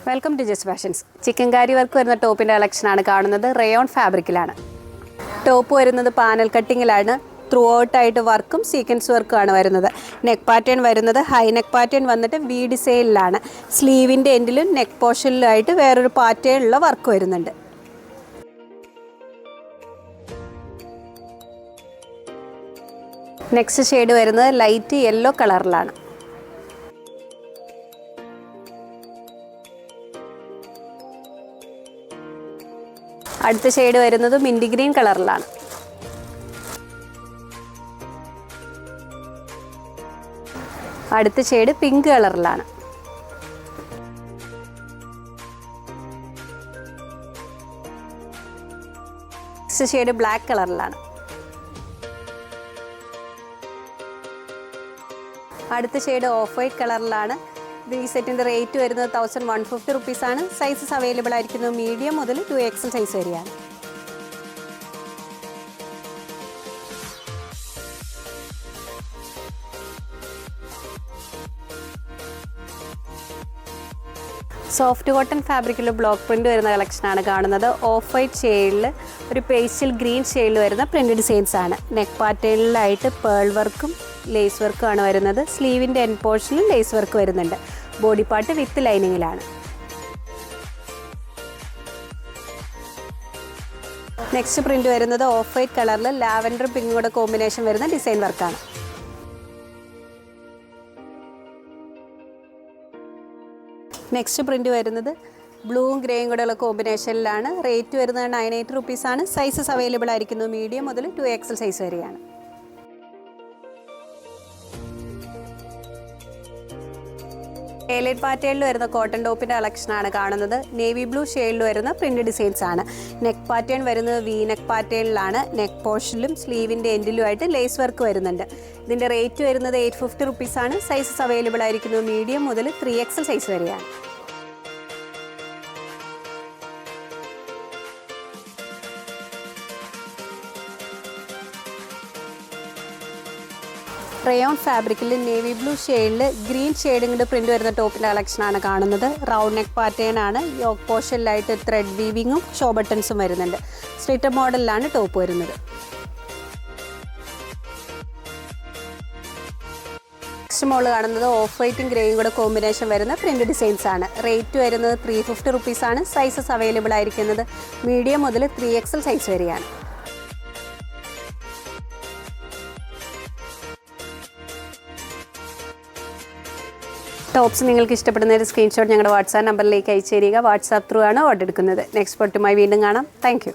Welcome to just fashions. Chikankari work വരുന്ന ടോപ്പിൻ്റെ കളക്ഷനാണ് കാണുന്നത്. റയോൺ ഫാബ്രിക്കിലാണ് ടോപ്പ് വരുന്നത്. പാനൽ കട്ടിങ്ങിലാണ്. ത്രൂ ഔട്ടായിട്ട് വർക്കും സീക്വൻസ് വർക്കുമാണ് വരുന്നത്. നെക്ക് പാറ്റേൺ വരുന്നത് ഹൈ നെക്ക് പാറ്റേൺ വന്നിട്ട് വി ഡിസൈനിലാണ്. സ്ലീവിൻ്റെ എൻഡിലും നെക്ക് പോർഷനിലുമായിട്ട് വേറൊരു പാറ്റേണിലുള്ള വർക്ക് വരുന്നുണ്ട്. നെക്സ്റ്റ് ഷെയ്ഡ് വരുന്നത് ലൈറ്റ് യെല്ലോ കളറിലാണ്. അടുത്ത ഷെയ്ഡ് വരുന്നത് മിൻറ്റ് ഗ്രീൻ കളറിലാണ്. അടുത്ത ഷെയ്ഡ് പിങ്ക് കളറിലാണ്. നെക്സ്റ്റ് ഷെയ്ഡ് ബ്ലാക്ക് കളറിലാണ്. അടുത്ത ഷെയ്ഡ് ഓഫ് വൈറ്റ് കളറിലാണ്. ഈ സെറ്റിൻ്റെ റേറ്റ് വരുന്നത് 1150 റുപ്പീസാണ്. സൈസസ് അവൈലബിൾ ആയിരിക്കുന്നത് മീഡിയം മുതൽ 2XL സൈസ് വരെയാണ്. സോഫ്റ്റ് കോട്ടൺ ഫാബ്രിക്കിൽ ബ്ലോക്ക് പ്രിൻ്റ് വരുന്ന കളക്ഷനാണ് കാണുന്നത്. ഓഫ് വൈറ്റ് ഷെയ്ഡിൽ ഒരു പേസ്റ്റൽ ഗ്രീൻ ഷെയ്ഡിൽ വരുന്ന പ്രിൻ്റ് ഡിസൈൻസ് ആണ്. നെക്ക് പാറ്റേണിലായിട്ട് പേൾ വർക്കും ലേസ് വർക്കുമാണ് വരുന്നത്. സ്ലീവിൻ്റെ എൻഡ് പോർഷനിൽ ലേസ് വർക്ക് വരുന്നുണ്ട്. ബോഡി പാർട്ട് വിത്ത് ലൈനിങ്ങിലാണ്. നെക്സ്റ്റ് പ്രിൻ്റ് വരുന്നത് ഓഫ് വൈറ്റ് കളറിൽ ലാവൻഡർ പിങ്കും കൂടെ കോമ്പിനേഷൻ വരുന്ന ഡിസൈൻ വർക്കാണ്. നെക്സ്റ്റ് പ്രിൻ്റ് വരുന്നത് ബ്ലൂവും ഗ്രേയും കൂടെയുള്ള കോമ്പിനേഷനിലാണ്. റേറ്റ് വരുന്നത് 98 റുപ്പീസാണ്. സൈസസ് അവൈലബിൾ ആയിരിക്കുന്നത് മീഡിയം മുതൽ 2XL സൈസ് വരെയാണ്. എലൈറ്റ് പാറ്റേണിൽ വരുന്ന കോട്ടൺ ടോപ്പിൻ്റെ കളക്ഷനാണ് കാണുന്നത്. നേവി ബ്ലൂ ഷെയ്ഡിൽ വരുന്ന പ്രിൻ്റ് ഡിസൈൻസ് ആണ്. നെക്ക് പാറ്റേൺ വരുന്നത് വി നെക്ക് പാറ്റേണിലാണ്. നെക്ക് പോർഷനിലും സ്ലീവിൻ്റെ എൻഡിലുമായിട്ട് ലേസ് വർക്ക് വരുന്നുണ്ട്. ഇതിൻ്റെ റേറ്റ് വരുന്നത് 850 റുപ്പീസാണ്. സൈസസ് അവൈലബിൾ ആയിരിക്കുന്നത് മീഡിയം മുതൽ 3XL സൈസ് വരെയാണ്. റയോൺ ഫാബ്രിക്കിൽ നേവി ബ്ലൂ ഷെയ്ഡിൽ ഗ്രീൻ ഷെയ്ഡും കൊണ്ട് പ്രിൻ്റ് വരുന്ന ടോപ്പിൻ്റെ കളക്ഷനാണ് കാണുന്നത്. റൗണ്ട് നെക്ക് പാറ്റേൺ ആണ്. യോക്ക് പോർഷനിലായിട്ട് ത്രെഡ് വീവിങ്ങും ഷോ ബട്ടൺസും വരുന്നുണ്ട്. സ്ട്രീറ്റർ മോഡലിലാണ് ടോപ്പ് വരുന്നത്. നെക്സ്റ്റ് മോൾ കാണുന്നത് ഓഫ് വൈറ്റും ഗ്രേയും കൂടെ കോമ്പിനേഷൻ വരുന്ന പ്രിൻ്റ് ഡിസൈൻസ് ആണ്. റേറ്റ് വരുന്നത് 350 റുപ്പീസാണ്. സൈസസ് അവൈലബിൾ ആയിരിക്കുന്നത് മീഡിയം മുതൽ 3XL സൈസ് വരെയാണ്. ടോപ്സ് നിങ്ങൾക്ക് ഇഷ്ടപ്പെടുന്ന ഒരു സ്ക്രീൻഷോട്ട് ഞങ്ങളുടെ വാട്സാപ്പ് നമ്പറിലേക്ക് അയച്ചു തരിക. വാട്സാപ്പ് ത്രൂ ആണ് ഓർഡർ എടുക്കുന്നത്. നെക്സ്റ്റ് പൊട്ടുമായി വീണ്ടും കാണാം. Thank you.